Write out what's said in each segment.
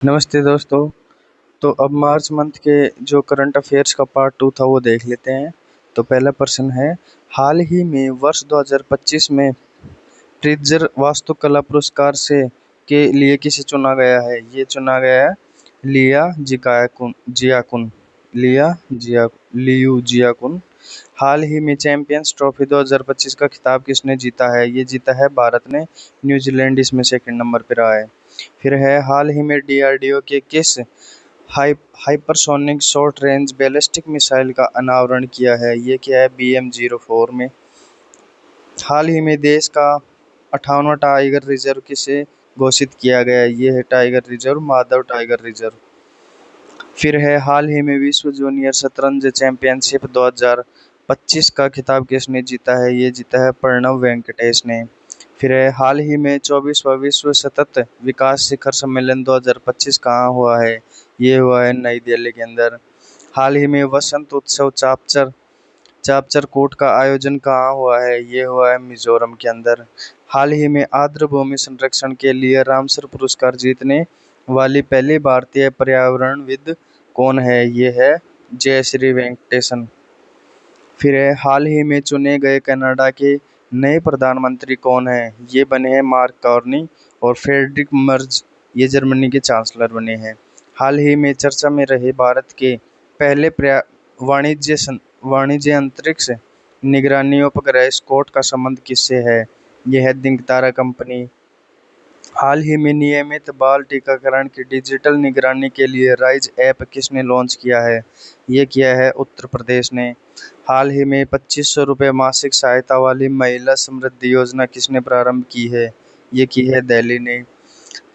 नमस्ते दोस्तों। तो अब मार्च मंथ के जो करंट अफेयर्स का पार्ट 2 था वो देख लेते हैं। तो पहला प्रश्न है, हाल ही में वर्ष 2025 में प्रिट्जर वास्तुकला पुरस्कार से के लिए किसे चुना गया है? ये चुना गया है लिया जियाकुन लियू जियाकुन। हाल ही में चैंपियंस ट्रॉफी 2025 का खिताब किसने जीता है? ये जीता है भारत ने। न्यूजीलैंड इसमें सेकंड नंबर पर रहा है। फिर है, हाल ही में डीआरडीओ के किस hypersonic short range ballistic missile का अनावरण किया है? ये क्या है? BM-04 में। हाल ही में देश का 58वां टाइगर रिजर्व किसे घोषित किया गया है? ये है tiger reserve, Madhav tiger reserve. फिर है, हाल ही में विश्व जूनियर शतरंज चैंपियनशिप 2025 का खिताब किसने जीता है? ये जीता है प्रणव वेंकटेश ने। फिर है, हाल ही में 24वां विश्व सतत विकास शिखर सम्मेलन 2025 कहाँ हुआ है? ये हुआ है नई दिल्ली के अंदर। हाल ही में वसंत उत्सव चापचर चापचर कोट का आयोजन कहाँ हुआ है? ये हुआ है मिजोरम के अंदर। हाल ही में आर्द्र भूमि संरक्षण के लिए रामसर पुरस्कार जीतने वाली पहली भारतीय पर्यावरणविद कौन है? ये है जयश्री वेंकटेशन। फिर है, हाल ही में चुने गए कनाडा के नए प्रधानमंत्री कौन हैं? ये बने हैं मार्क कार्नी। और फ्रेडरिक मर्ज ये जर्मनी के चांसलर बने हैं। हाल ही में चर्चा में रहे भारत के पहले वाणिज्य अंतरिक्ष निगरानी उपग्रह स्कॉट का संबंध किससे है? यह है दिगंतरा कंपनी। हाल ही में नियमित बाल टीकाकरण की डिजिटल निगरानी के लिए राइज ऐप किसने लॉन्च किया है? ये किया है उत्तर प्रदेश ने। हाल ही में 2500 रुपये मासिक सहायता वाली महिला समृद्धि योजना किसने प्रारंभ की है? ये की है दिल्ली ने।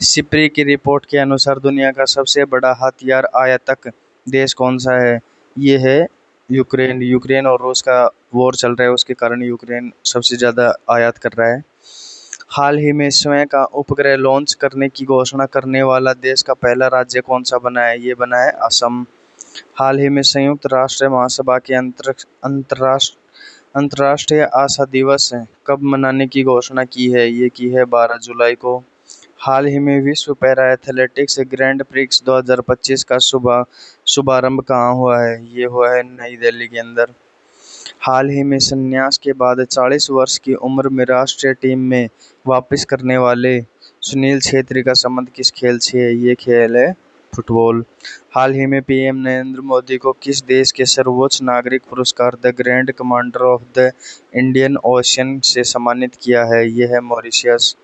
सिप्री की रिपोर्ट के अनुसार दुनिया का सबसे बड़ा हथियार आयातक देश कौन सा है? ये है यूक्रेन। यूक्रेन और रूस का वॉर चल रहा है, उसके कारण यूक्रेन सबसे ज़्यादा आयात कर रहा है। हाल ही में स्वयं का उपग्रह लॉन्च करने की घोषणा करने वाला देश का पहला राज्य कौन सा बना है? ये बना है असम। हाल ही में संयुक्त राष्ट्र महासभा के अंतर्राष्ट्रीय आशा दिवस कब मनाने की घोषणा की है? ये की है 12 जुलाई को। हाल ही में विश्व पैरा एथलेटिक्स ग्रैंड प्रिक्स 2025 का शुभारंभ कहाँ हुआ है? ये हुआ है नई दिल्ली के अंदर। हाल ही में संन्यास के बाद 40 वर्ष की उम्र में राष्ट्रीय टीम में वापस करने वाले सुनील छेत्री का संबंध किस खेल से है? ये खेल है फुटबॉल। हाल ही में पीएम नरेंद्र मोदी को किस देश के सर्वोच्च नागरिक पुरस्कार the grand commander of the Indian ocean से सम्मानित किया है? ये है मॉरिशस।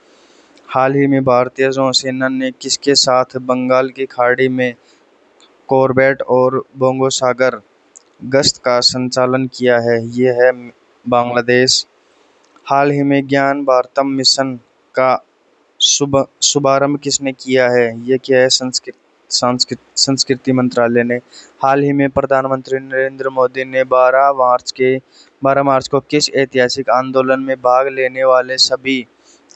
हाल ही में भारतीय नौसेना ने किसके साथ बंगाल की खाड़ी में कॉर्बेट और बोंगो सागर गश्त का संचालन किया है? ये है बांग्लादेश। हाल ही में ज्ञान भारतम मिशन का शुभारंभ किसने किया है? ये क्या है? संस्कृति मंत्रालय ने। हाल ही में प्रधानमंत्री नरेंद्र मोदी ने 12 मार्च को किस ऐतिहासिक आंदोलन में भाग लेने वाले सभी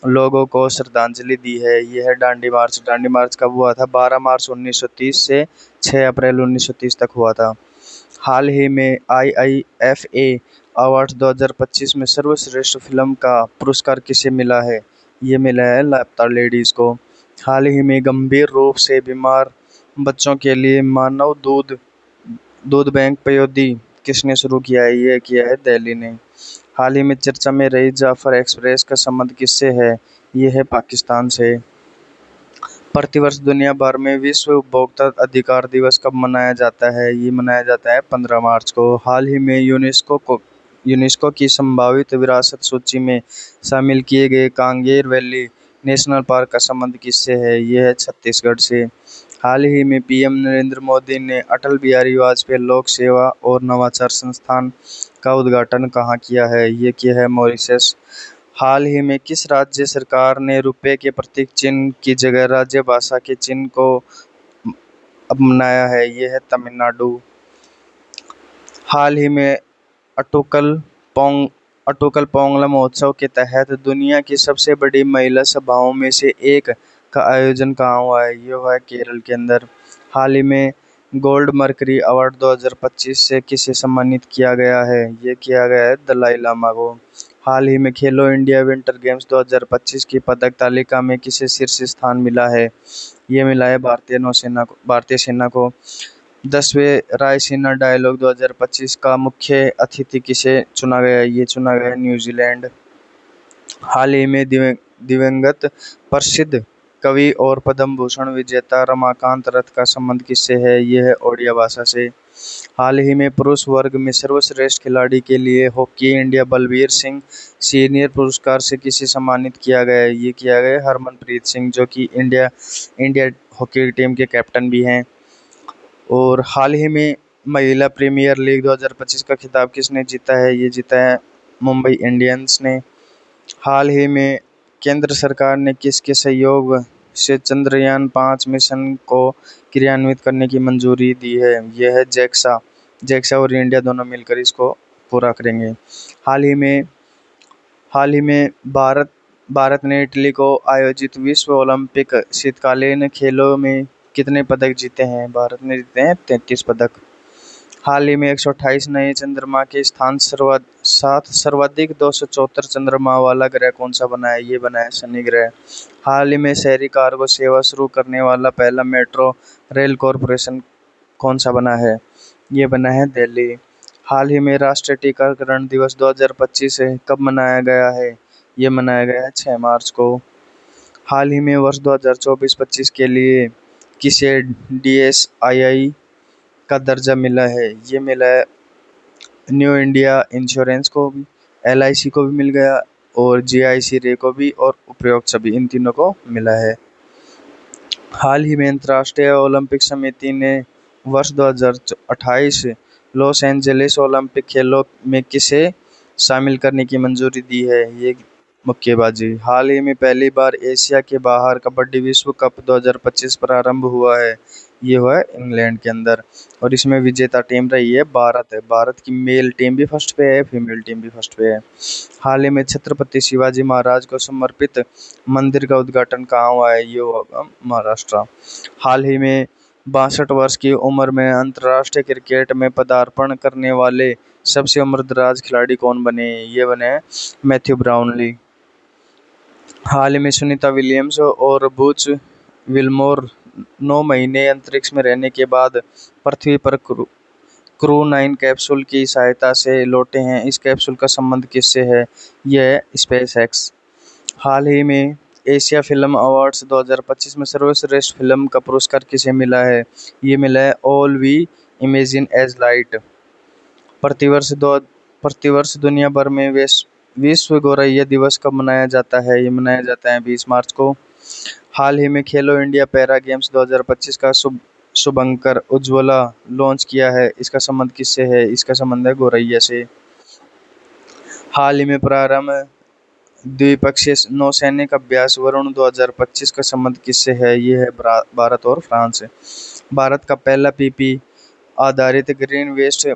लोगों को श्रद्धांजलि दी है? यह है दांडी मार्च। दांडी मार्च कब हुआ था? 12 मार्च 1930 से 6 अप्रैल 1930 तक हुआ था। हाल ही में IIFA अवार्ड्स 2025 में सर्वश्रेष्ठ फिल्म का पुरस्कार किसे मिला है? ये मिला है लापता लेडीज को। हाल ही में गंभीर रूप से बीमार बच्चों के लिए मानव दूध दूध बैंक पयोदी किसने शुरू किया है? ये किया है दिल्ली ने। हाल ही में चर्चा में रही जाफर एक्सप्रेस का संबंध किससे है? ये है पाकिस्तान से। प्रतिवर्ष दुनिया भर में विश्व उपभोक्ता अधिकार दिवस कब मनाया जाता है? ये मनाया जाता है 15 मार्च को। हाल ही में यूनेस्को की संभावित विरासत सूची में शामिल किए गए कांगेर वैली नेशनल पार्क का संबंध किससे है? ये है छत्तीसगढ़ से। हाल ही में पीएम नरेंद्र मोदी ने अटल बिहारी वाजपेयी लोक सेवा और नवाचार संस्थान का उद्घाटन कहाँ किया है? ये किया है मॉरिशस। हाल ही में किस राज्य सरकार ने रुपये के प्रतीक चिन्ह की जगह राजभाषा के चिन्ह को अपनाया है? ये है तमिलनाडु। हाल ही में अटोकल पोंग अटोकल पोंगला महोत्सव के तहत दुनिया की सबसे बड़ी महिला सभाओं में से एक का आयोजन कहाँ हुआ है? ये हुआ है केरल के अंदर। हाल ही में गोल्ड मर्करी अवार्ड 2025 से किसे सम्मानित किया गया है? ये किया गया है दलाई लामा को। हाल ही में खेलो इंडिया विंटर गेम्स 2025 की पदक तालिका में किसे शीर्ष स्थान मिला है? ये मिला है भारतीय सेना को। 10वें रायसीना डायलॉग 2025 का मुख्य अतिथि किसे चुना गया? ये चुना गया न्यूजीलैंड। हाल ही में दिवंगत प्रसिद्ध कवि और पद्म भूषण विजेता रमाकांत रथ का संबंध किससे है? यह है ओडिया भाषा से। हाल ही में पुरुष वर्ग में सर्वश्रेष्ठ खिलाड़ी के लिए hockey India Balbir Singh senior पुरस्कार से किसे सम्मानित किया गया है? ये किया गया है हरमनप्रीत सिंह, जो कि इंडिया हॉकी टीम के कैप्टन भी हैं। और हाल ही में महिला प्रीमियर लीग 2025 का खिताब किसने जीता है? ये जीता है मुंबई इंडियंस ने। हाल ही में केंद्र सरकार ने किसके सहयोग से चंद्रयान-5 मिशन को क्रियान्वित करने की मंजूरी दी है? यह है जेक्सा और इंडिया दोनों मिलकर इसको पूरा करेंगे। हाल ही में भारत ने इटली को आयोजित विश्व ओलंपिक शीतकालीन खेलों में कितने पदक जीते हैं? भारत ने जीते हैं 33 पदक। हाल ही में 128 नए चंद्रमा के स्थान साथ सर्वाधिक 274 चंद्रमा वाला ग्रह कौन सा बना है? ये बना है शनि ग्रह। हाल ही में शहरी कार्गो सेवा शुरू करने वाला पहला मेट्रो रेल कॉरपोरेशन कौन सा बना है? ये बना है दिल्ली। हाल ही में राष्ट्रीय टीकाकरण दिवस 2025 कब मनाया गया है? ये मनाया गया है 6 मार्च को। हाल ही में वर्ष 2024-25 के लिए किसे DSII का दर्जा मिला है? ये मिला है न्यू इंडिया इंश्योरेंस को भी, LIC को भी मिल गया, और GIC रे को भी, और उपरोक्त सभी इन तीनों को मिला है। हाल ही में अंतर्राष्ट्रीय ओलंपिक समिति ने वर्ष 2028 लॉस एंजलिस ओलंपिक खेलों में किसे शामिल करने की मंजूरी दी है? ये मुक्केबाजी। हाल ही में पहली बार एशिया के बाहर कबड्डी विश्व कप 2025 प्रारंभ हुआ है। ये हुआ है इंग्लैंड के अंदर, और इसमें विजेता टीम रही है भारत। भारत की मेल टीम भी फर्स्ट पे है, फीमेल टीम भी फर्स्ट पे है। हाल ही में छत्रपति शिवाजी महाराज को समर्पित मंदिर का उद्घाटन कहाँ हुआ है? ये हुआ महाराष्ट्र। हाल ही में 62 वर्ष की उम्र में अंतर्राष्ट्रीय क्रिकेट में पदार्पण करने वाले सबसे उम्रदराज खिलाड़ी कौन बने? ये बने मैथ्यू ब्राउनली। हाल ही में सुनीता विलियम्स और बुच विल्मोर 9 महीने अंतरिक्ष में रहने के बाद पृथ्वी पर क्रू 9 कैप्सूल की सहायता से लौटे हैं। इस कैप्सूल का संबंध किससे है? यह है स्पेसएक्स। हाल ही में एशिया फिल्म अवार्ड्स 2025 में सर्वश्रेष्ठ फिल्म का पुरस्कार किसे मिला है? ये मिला है all we imagine as light. प्रतिवर्ष दुनिया भर में विश्व गौरैया दिवस कब मनाया जाता है? ये मनाया जाता है 20 मार्च को। हाल ही में खेलो इंडिया पैरा गेम्स 2025 का शुभंकर उज्ज्वला लॉन्च किया है। इसका संबंध किससे है? इसका संबंध है गौरैया से। हाल ही में प्रारंभ द्विपक्षीय नौसैनिक अभ्यास वरुण 2025 का संबंध किससे है? ये है भारत और फ्रांस। भारत का पहला PP आधारित ग्रीन वेस्ट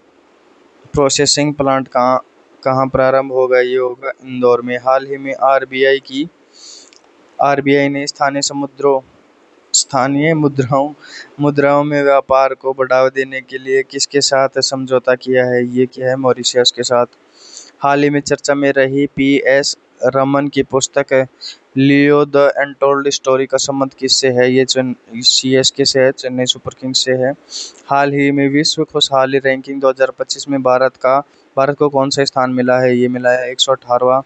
प्रोसेसिंग प्लांट कहाँ प्रारंभ होगा? ये होगा इंदौर में। हाल ही में RBI ने स्थानीय मुद्राओं में व्यापार को बढ़ावा देने के लिए किसके साथ समझौता किया है? ये किया है मॉरिशस के साथ। हाल ही में चर्चा में रही PS रमन की पुस्तक लियो द अनटोल्ड स्टोरी का संबंध किससे है? ये CSK से है, चेन्नई सुपर किंग्स से है। हाल ही में विश्व खुशहाली रैंकिंग 2025 में भारत को कौन सा स्थान मिला है? ये मिला है 118वां।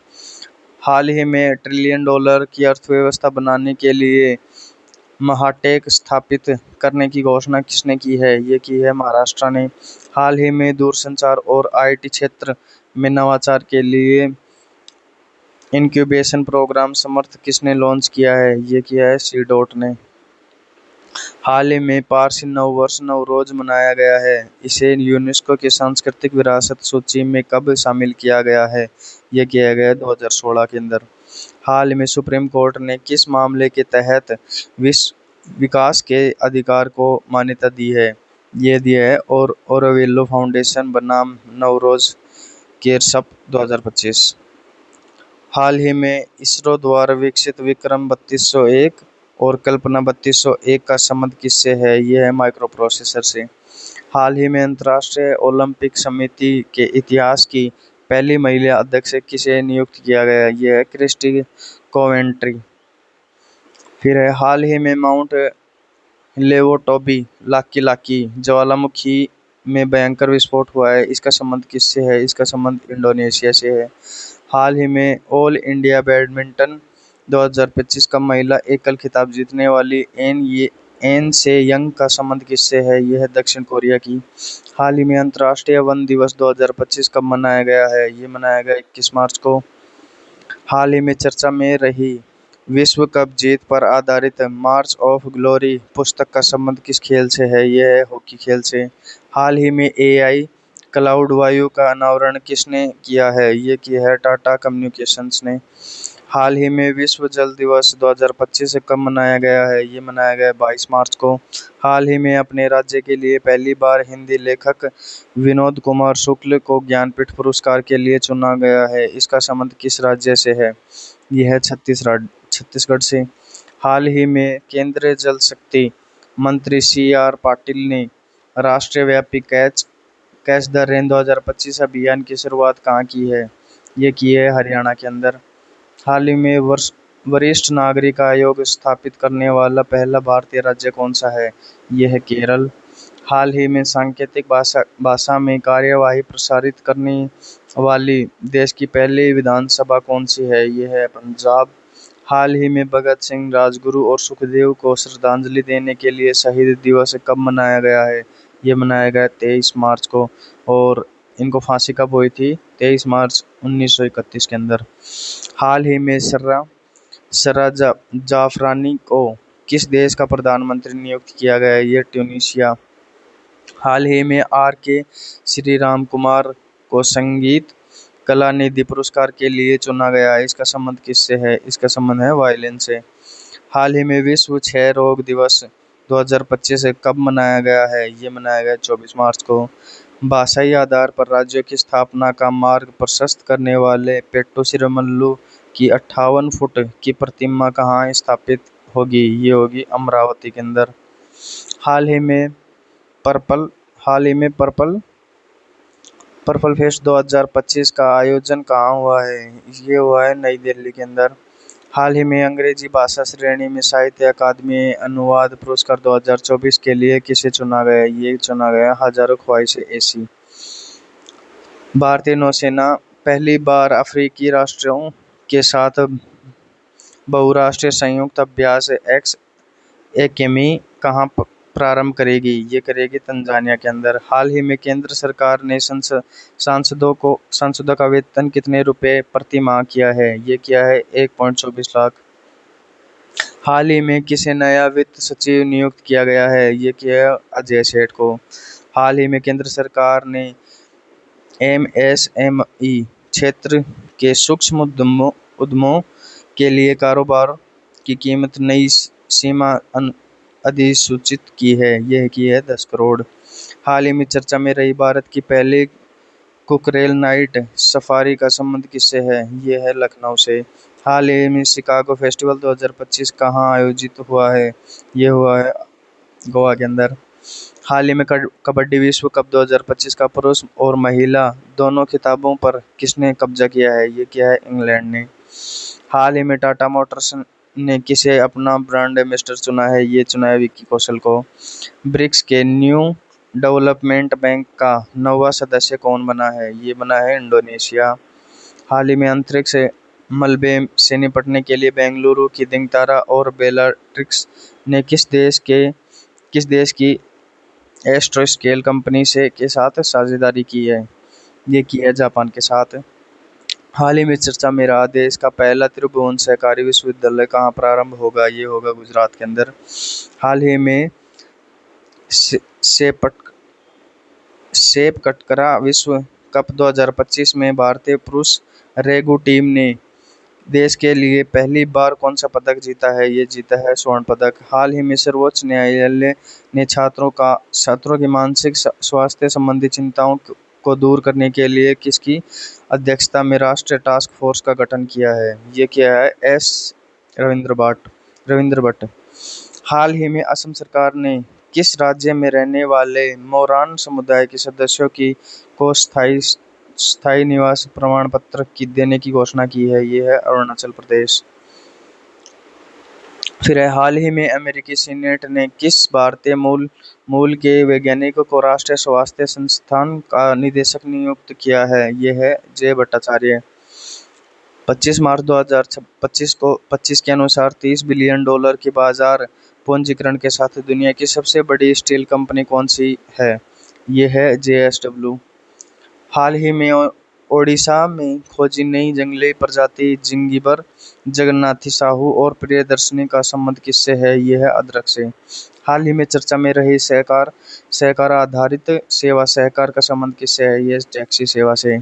हाल ही में $1 ट्रिलियन की अर्थव्यवस्था बनाने के लिए महाटेक स्थापित करने की घोषणा किसने की है? ये की है महाराष्ट्र ने। हाल ही में दूरसंचार और IT क्षेत्र में नवाचार के लिए इंक्यूबेशन प्रोग्राम समर्थ किसने लॉन्च किया है? ये किया है C.DOT ने। हाल ही में पारसी नववर्ष नवरोज मनाया गया है। इसे यूनेस्को की सांस्कृतिक विरासत सूची में कब शामिल किया गया है? यह किया गया 2016 के अंदर। हाल में सुप्रीम कोर्ट ने किस मामले के तहत विकास के अधिकार को मान्यता दी है? ये दिया है और ओरोविल्लो फाउंडेशन बनाम नवरोज केरसप 2025। हाल ही में इसरो द्वारा विकसित विक्रम 3201 और कल्पना 3201 का संबंध किससे है? यह है माइक्रो प्रोसेसर से। हाल ही में अंतर्राष्ट्रीय ओलंपिक समिति के इतिहास की पहली महिला अध्यक्ष किसे नियुक्त किया गया? ये है क्रिस्टी कोवेंट्री। फिर है हाल ही में माउंट लेवोटोबी लाकी लाकी ज्वालामुखी में भयंकर विस्फोट हुआ है, इसका संबंध किससे है? इसका संबंध इंडोनेशिया से है। हाल ही में ऑल इंडिया बैडमिंटन 2025 का महिला एकल खिताब जीतने वाली एन से यंग का संबंध किससे है? यह है दक्षिण कोरिया की। हाल ही में अंतर्राष्ट्रीय वन दिवस 2025 कब मनाया गया है? ये मनाया गया 21 मार्च को। हाल ही में चर्चा में रही विश्व कप जीत पर आधारित मार्च ऑफ ग्लोरी पुस्तक का संबंध किस खेल से है? यह है हॉकी खेल से। हाल ही में एआई क्लाउड वायु का अनावरण किसने किया है? ये किया है टाटा कम्युनिकेशंस ने। हाल ही में विश्व जल दिवस 2025 कब मनाया गया है? ये मनाया गया 22 मार्च को। हाल ही में अपने राज्य के लिए पहली बार हिंदी लेखक विनोद कुमार शुक्ल को ज्ञानपीठ पुरस्कार के लिए चुना गया है, इसका संबंध किस राज्य से है? यह है छत्तीसगढ़ से। हाल ही में केंद्रीय जल शक्ति मंत्री CR पाटिल ने राष्ट्रव्यापी कैच कैच द रेन 2025 अभियान की शुरुआत कहाँ की है? ये की है हरियाणा के अंदर। हाल ही में वरिष्ठ नागरिक आयोग स्थापित करने वाला पहला भारतीय राज्य कौन सा है? यह है केरल। हाल ही में सांकेतिक भाषा में कार्यवाही प्रसारित करने वाली देश की पहली विधानसभा कौन सी है? यह है पंजाब। हाल ही में भगत सिंह, राजगुरु और सुखदेव को श्रद्धांजलि देने के लिए शहीद दिवस कब मनाया गया है? ये मनाया गया 23 मार्च को। और इनको फांसी कब हुई थी? 23 मार्च 1931 के अंदर। हाल ही में सरा जाफरानी को किस देश का प्रधानमंत्री नियुक्त किया गया है? ये ट्यूनीशिया। हाल ही में R.K. श्रीराम कुमार को संगीत कला निधि पुरस्कार के लिए चुना गया है, इसका संबंध किससे है? इसका संबंध है वायलिन से। हाल ही में विश्व क्षय रोग दिवस 2025 कब मनाया गया है? ये मनाया गया 24 मार्च को। भाषाई आधार पर राज्यों की स्थापना का मार्ग प्रशस्त करने वाले पेट्टू श्रीरामुलु की 58 फुट की प्रतिमा कहाँ स्थापित होगी? ये होगी अमरावती के अंदर। हाल ही में पर्पल फेस्ट 2025 का आयोजन कहाँ हुआ है? ये हुआ है नई दिल्ली के अंदर। हाल ही में अंग्रेजी भाषा श्रेणी में साहित्य अकादमी अनुवाद पुरस्कार 2024 के लिए किसे चुना गया? ये चुना गया हजारों ख्वाहिशें ऐसी। भारतीय नौसेना पहली बार अफ्रीकी राष्ट्रों के साथ बहुराष्ट्रीय संयुक्त अभ्यास एक्स-एकेमी कहाँ प्रारंभ करेगी? ये करेगी तंजानिया के अंदर। हाल ही में केंद्र सरकार ने सांसदों का वेतन कितने रुपए प्रति माह किया है? ये किया है 1.24 लाख। हाल ही में किसे नया वित्त सचिव नियुक्त किया गया है? ये किया है अजय सेठ को। हाल ही में केंद्र सरकार ने MSME क्षेत्र के सूक्ष्म उद्यमों के लिए कारोबार की कीमत नई सीमा अधिसूचित की है, यह की है 10 करोड़। हाल ही में चर्चा में रही भारत की पहली कुकरेल नाइट सफारी का संबंध किससे है? ये है लखनऊ से। हाल ही में शिकागो फेस्टिवल 2025 कहाँ आयोजित हुआ है? ये हुआ है गोवा के अंदर। हाल ही में कबड्डी विश्व कप 2025 का पुरुष और महिला दोनों खिताबों पर किसने कब्जा किया है? ये किया है इंग्लैंड ने। हाल ही में टाटा मोटर्स ने किसे अपना ब्रांड एम्बेसडर चुना है? ये चुना है विक्की कौशल को। ब्रिक्स के न्यू डेवलपमेंट बैंक का 9वां सदस्य कौन बना है? ये बना है इंडोनेशिया। हाल ही में अंतरिक्ष मलबे से निपटने के लिए बेंगलुरु की दिगंतरा और बेलाट्रिक्स ने किस देश की एस्ट्रोस्केल कंपनी के साथ साझेदारी की है? ये की है जापान के साथ। हाल ही में चर्चा में रहा देश का पहला त्रिभुवन सहकारी विश्वविद्यालय कहाँ प्रारंभ होगा? ये होगा गुजरात के अंदर। हाल ही में सेप कटकरा विश्व कप 2025 में भारतीय पुरुष रेगू टीम ने देश के लिए पहली बार कौन सा पदक जीता है? ये जीता है स्वर्ण पदक। हाल ही में सर्वोच्च न्यायालय ने छात्रों की मानसिक स्वास्थ्य संबंधी चिंताओं को दूर करने के लिए किसकी अध्यक्षता में राष्ट्रीय टास्क फोर्स का गठन किया है? ये किया है रविंद्र भट्ट। हाल ही में असम सरकार ने किस राज्य में रहने वाले मोरान समुदाय के सदस्यों को स्थायी निवास प्रमाण पत्र की देने की घोषणा की है, ये है अरुणाचल प्रदेश। फिर है, हाल ही में अमेरिकी सीनेट ने किस भारतीय मूल मूल के वैज्ञानिक को राष्ट्रीय स्वास्थ्य संस्थान का निदेशक नियुक्त किया है, ये है जय भट्टाचार्य। 25 मार्च 2025 के अनुसार $30 बिलियन की बाजार पूंजीकरण के साथ दुनिया की सबसे बड़ी स्टील कंपनी कौन सी है, ये है JSW। हाल ही में ओडिशा में खोजी नई जंगली प्रजाति जिंगीबर जगन्नाथी साहू और प्रियदर्शनी का संबंध किससे है, ये है अदरक से। हाल ही में चर्चा में रही सहकार आधारित सेवा सहकार का संबंध किससे है, ये टैक्सी सेवा से।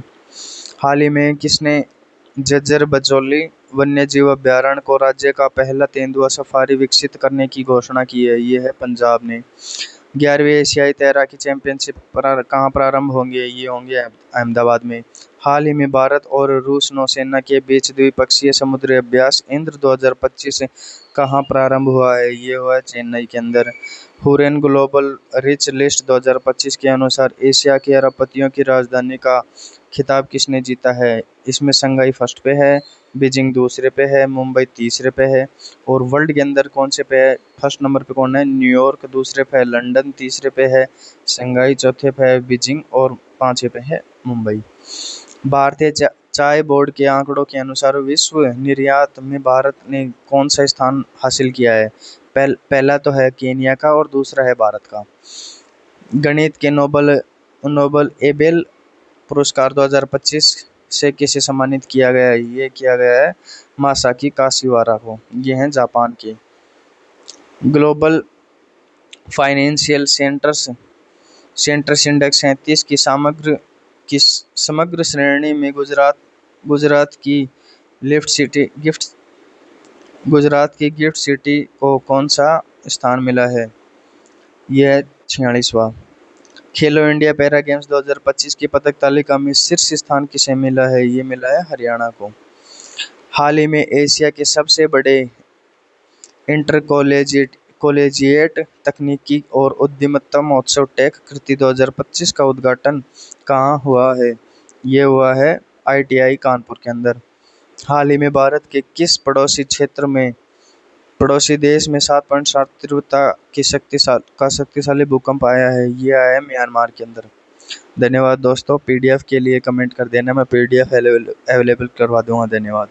हाल ही में किसने झज्जर बचौली वन्यजीव अभयारण्य को राज्य का पहला तेंदुआ सफारी विकसित करने की घोषणा की है, ये है पंजाब ने। 11वीं एशियाई तैराकी चैंपियनशिप कहाँ प्रारंभ होंगे, ये होंगे अहमदाबाद में। हाल ही में भारत और रूस नौसेना के बीच द्विपक्षीय समुद्री अभ्यास इंद्र 2025 कहाँ प्रारंभ हुआ है, ये हुआ है चेन्नई के अंदर। हुरैन ग्लोबल रिच लिस्ट 2025 के अनुसार एशिया के अरबपतियों की राजधानी का खिताब किसने जीता है, इसमें शंघाई फर्स्ट पे है, बीजिंग दूसरे पे है, मुंबई तीसरे पे है। और वर्ल्ड के अंदर कौन से पे है, फर्स्ट नंबर पे कौन है, न्यूयॉर्क, दूसरे पे है लंदन, तीसरे पे है शंघाई, चौथे पे है बीजिंग और पांचवे पे है मुंबई। भारतीय चाय बोर्ड के आंकड़ों के अनुसार विश्व निर्यात में भारत ने कौन सा स्थान हासिल किया है, पहला तो है केन्या का और दूसरा है भारत का। गणित के नोबल एबेल पुरस्कार 2025 से किसे सम्मानित किया गया है, ये किया गया है मासाकी काशिवारा को, ये हैं जापान के। ग्लोबल फाइनेंशियल सेंटर्स इंडेक्स 37 की समग्र श्रेणी में गुजरात की गिफ्ट सिटी को कौन सा स्थान मिला है, यह 46वां। खेलो इंडिया पैरा गेम्स 2025 की पदक तालिका में शीर्ष स्थान किसे मिला है, ये मिला है हरियाणा को। हाल ही में एशिया के सबसे बड़े इंटर कॉलेजिएट तकनीकी और उद्यमिता महोत्सव टेक कृति 2025 का उद्घाटन कहाँ हुआ है, ये हुआ है ITI कानपुर के अंदर। हाल ही में भारत के किस पड़ोसी देश में 7.7 तीव्रता की शक्तिशाली भूकंप आया है, ये आया है म्यांमार के अंदर। धन्यवाद दोस्तों, PDF के लिए कमेंट कर देना, मैं PDF अवेलेबल करवा दूंगा। धन्यवाद।